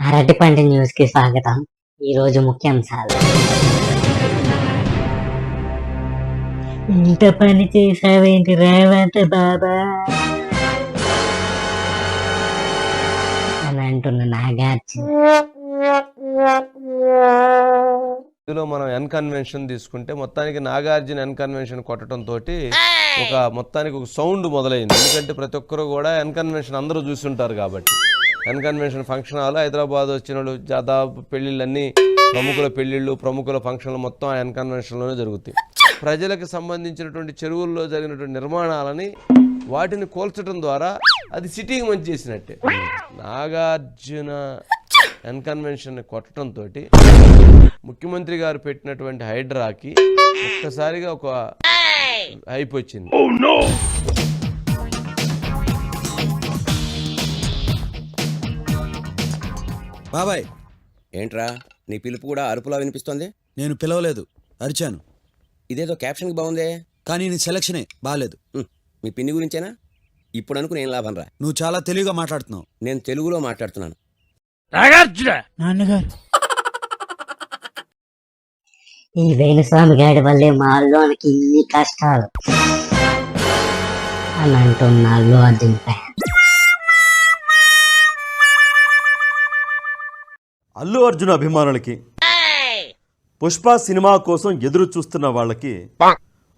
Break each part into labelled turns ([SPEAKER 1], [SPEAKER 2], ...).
[SPEAKER 1] అరటిపండు న్యూస్ కి స్వాగతం. ఈ రోజు ముఖ్యాంశాలు. ఇంత పని చేసావేంటి రేవంత్ బాబా అని అంటున్న నాగార్జున.
[SPEAKER 2] ఇందులో మనం ఎన్ కన్వెన్షన్ తీసుకుంటే మొత్తానికి నాగార్జున ఎన్ కన్వెన్షన్ కొట్టడం తోటి మొత్తానికి ఒక సౌండ్ మొదలైంది. ఎందుకంటే ప్రతి ఒక్కరు కూడా ఎన్ కన్వెన్షన్ అందరూ చూస్తుంటారు కాబట్టి. N convention function hall Hyderabad వచ్చిన వాళ్ళు దాదాపు పెళ్ళిళ్ళన్నీ ప్రముఖుల పెళ్ళిళ్ళు, ప్రముఖుల ఫంక్షన్లు మొత్తం ఆ ఎన్ కన్వెన్షన్లోనే జరుగుతాయి. ప్రజలకు సంబంధించినటువంటి చెరువుల్లో జరిగినటువంటి నిర్మాణాలని వాటిని కోల్చడం ద్వారా అది సిటీకి మంచి చేసినట్టే. నాగార్జున ఎన్ కన్వెన్షన్ కొట్టడంతో ముఖ్యమంత్రి గారు పెట్టినటువంటి హైడ్రాకి ఒక్కసారిగా ఒక హైప్ వచ్చింది.
[SPEAKER 3] బాబాయ్, ఏంట్రా నీ పిలుపు కూడా అరుపులా వినిపిస్తోంది?
[SPEAKER 4] నేను పిలవలేదు, అరిచాను.
[SPEAKER 3] ఇదేదో క్యాప్షన్కి బాగుందే, కానీ
[SPEAKER 4] నీ సెలక్షనే బాగాలేదు.
[SPEAKER 3] మీ పిన్ని గురించేనా? ఇప్పుడు అనుకుని ఏం లాభం రా.
[SPEAKER 4] నువ్వు చాలా తెలివిగా మాట్లాడుతున్నావు.
[SPEAKER 3] నేను తెలుగులో మాట్లాడుతున్నాను.
[SPEAKER 4] నాన్నగారు,
[SPEAKER 1] ఈ వేణుస్వామి గారి వల్లే మా అల్లునికి ఇన్ని కష్టాలు అని అంటున్న అల్లు అర్జున్ ఫ్యాన్.
[SPEAKER 5] అల్లు అర్జున్ అభిమానులకి, పుష్ప సినిమా కోసం ఎదురు చూస్తున్న వాళ్ళకి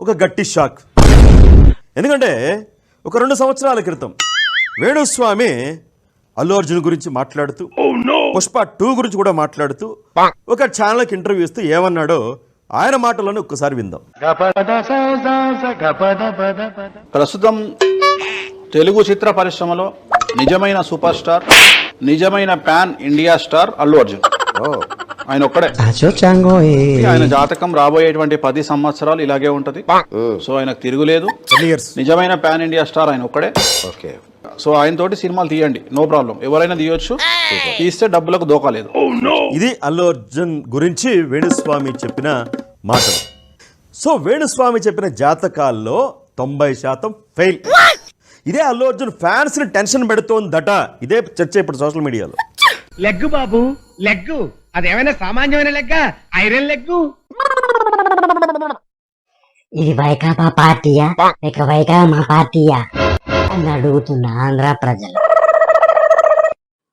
[SPEAKER 5] ఒక గట్టి షాక్. ఎందుకంటే ఒక 2 సంవత్సరాల క్రితం వేణుస్వామి అల్లు అర్జున్ గురించి మాట్లాడుతూ, పుష్ప 2 గురించి కూడా మాట్లాడుతూ ఒక ఛానల్కి ఇంటర్వ్యూ ఇస్తూ ఏమన్నాడో ఆయన మాటలను ఒక్కసారి విందాం.
[SPEAKER 6] ప్రస్తుతం తెలుగు చిత్ర పరిశ్రమలో నిజమైన సూపర్ స్టార్, నిజమైన pan India star Allu Arjun. ఆయన ఒక్కడే. ఆయన జాతకం రాబోయేటువంటి 10 సంవత్సరాలు ఇలాగే ఉంటది. సో ఆయనకు తిరుగులేదు. నిజమైన పాన్ ఇండియా స్టార్ ఆయన ఒక్కడే. ఓకే, సో ఆయన తోటి సినిమాలు తీయండి, నో ప్రాబ్లం, ఎవరైనా తీయొచ్చు. తీస్తే డబ్బులకు దోకాలేదు.
[SPEAKER 5] ఇది అల్లు అర్జున్ గురించి వేణుస్వామి చెప్పిన మాటలు. సో వేణుస్వామి చెప్పిన జాతకాల్లో 90% ఫెయిల్. ఇదే అల్లు అర్జున్ ఫ్యాన్స్ ని టెన్షన్ పెడుతోందట. ఇదే చర్చ ఇప్పుడు సోషల్ మీడియాలో.
[SPEAKER 7] లెగ్గు బాబు, లెగ్గు అదేమైనా సామాన్యమైన లెగ్గ? Iron leg.
[SPEAKER 1] ఇది వైకాపా పార్టీయా లేక వైకామా పార్టీయా అని అడుగుతున్న ఆంధ్ర ప్రజలు.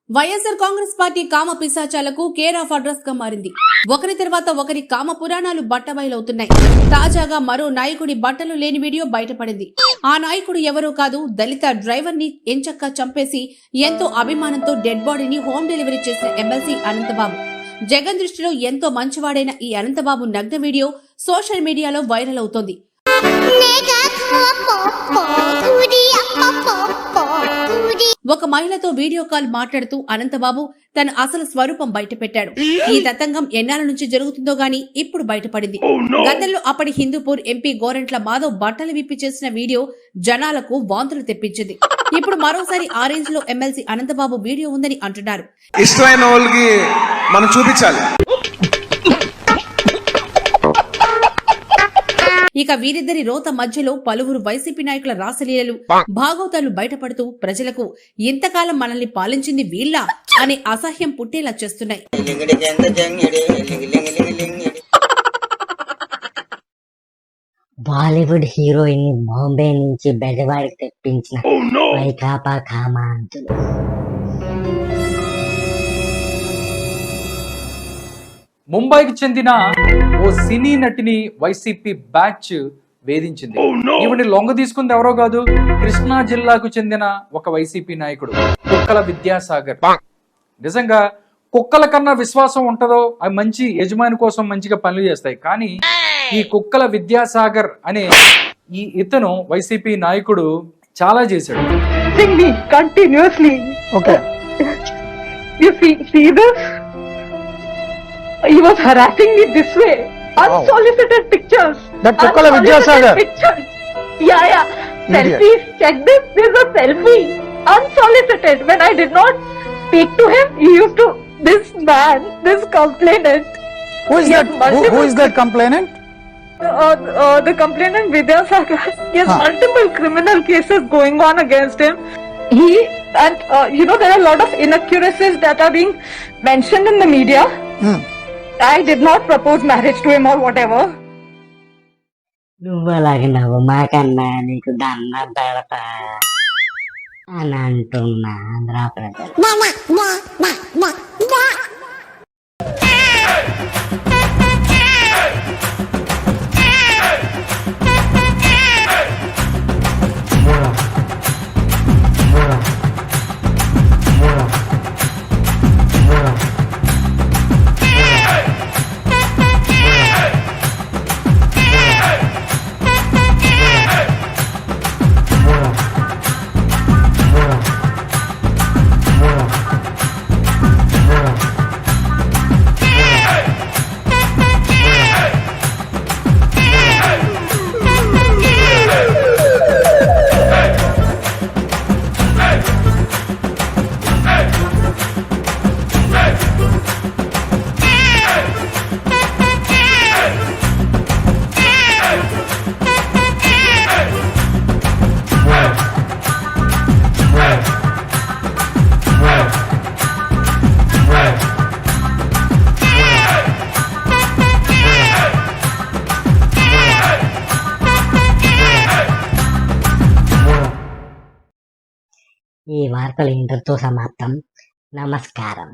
[SPEAKER 8] వైఎస్ఆర్ కాంగ్రెస్ పార్టీ కామ పిశాచాలకు కేర్ ఆఫ్ అడ్రస్ గా మారింది. ఒకరి తర్వాత ఒకరి కామ పురాణాలు బట్టబయలవుతున్నాయి. తాజాగా మరో నాయకుడి బట్టలు లేని వీడియో బయటపడింది. ఆ నాయకుడు ఎవరో కాదు, దళిత డ్రైవర్ ని ఎంచక్కా చంపేసి ఎంతో అభిమానంతో డెడ్ బాడీని హోమ్ డెలివరీ చేసిన ఎమ్మెల్సీ అనంతబాబు. జగన్ దృష్టిలో ఎంతో మంచివాడైన ఈ అనంతబాబు నగ్న వీడియో సోషల్ మీడియాలో వైరల్ అవుతోంది. ఒక మహిళతో వీడియో కాల్ మాట్లాడుతూ అనంతబాబు తన అసలు స్వరూపం బయటపెట్టాడు. ఈ తతంగం ఎన్నాళ్ళ నుంచి జరుగుతుందో గానీ ఇప్పుడు బయటపడింది. గతంలో అప్పటి హిందూపూర్ ఎంపీ గోరంట్ల మాధవ్ బట్టలు విప్పి చేసిన వీడియో జనాలకు వాంతులు తెప్పించింది. ఇప్పుడు మరోసారి ఆ రేంజ్ లో ఎమ్మెల్సీ అనంతబాబు వీడియో ఉందని అంటున్నారు.
[SPEAKER 9] ఇష్టమైన వాళ్ళకి మనం చూపించాలి.
[SPEAKER 8] ఇక వీరిద్దరి రోత మధ్యలో పలువురు వైసీపీ నాయకుల రాసలీలలు, భాగవతాలు బయటపడుతూ ప్రజలకు ఇంతకాలం మనల్ని పాలించింది వీళ్ళ అనే అసహ్యం పుట్టేలా చేస్తున్నాయి.
[SPEAKER 1] బాలీవుడ్ హీరోయిన్ ని బాంబే నుంచి బెజవాడికి తెప్పించిన వైకాపా కామాంతులు.
[SPEAKER 10] ముంబైకి చెందిన ఓ సినీ నటిని వైసీపీ బ్యాచ్ వేధించింది. ఈవిని లొంగ తీసుకుంది ఎవరో కాదు, కృష్ణా జిల్లాకు చెందిన ఒక వైసీపీ నాయకుడు కుక్కల విద్యాసాగర్. నిజంగా కుక్కల కన్నా విశ్వాసం ఉంటుందో అవి మంచి యజమాని కోసం మంచిగా పనులు చేస్తాయి. కానీ ఈ కుక్కల విద్యాసాగర్ అనే ఈ ఇతను వైసీపీ నాయకుడు చాలా చేశాడు.
[SPEAKER 11] He was harassing me this way. Unsolicited pictures.
[SPEAKER 9] That Kukkala Vidyasagar.
[SPEAKER 11] Yeah. Selfies. Check this. There's a selfie. Unsolicited. When I did not speak to him, he used to. This man, this complainant.
[SPEAKER 9] Who is that complainant?
[SPEAKER 11] The complainant Vidyasagar. He has multiple criminal cases going on against him. He And there are a lot of inaccuracies that are being mentioned in the media. I did not propose marriage to him or whatever.
[SPEAKER 1] నువ్వు అలాగే నవ్వు మాకన్నా నీకు దండం పెడతా అని అంటున్నా ఆంధ్రప్రదేశ్. ఈ వార్తలు ఇంతటితో సమాప్తం. నమస్కారం.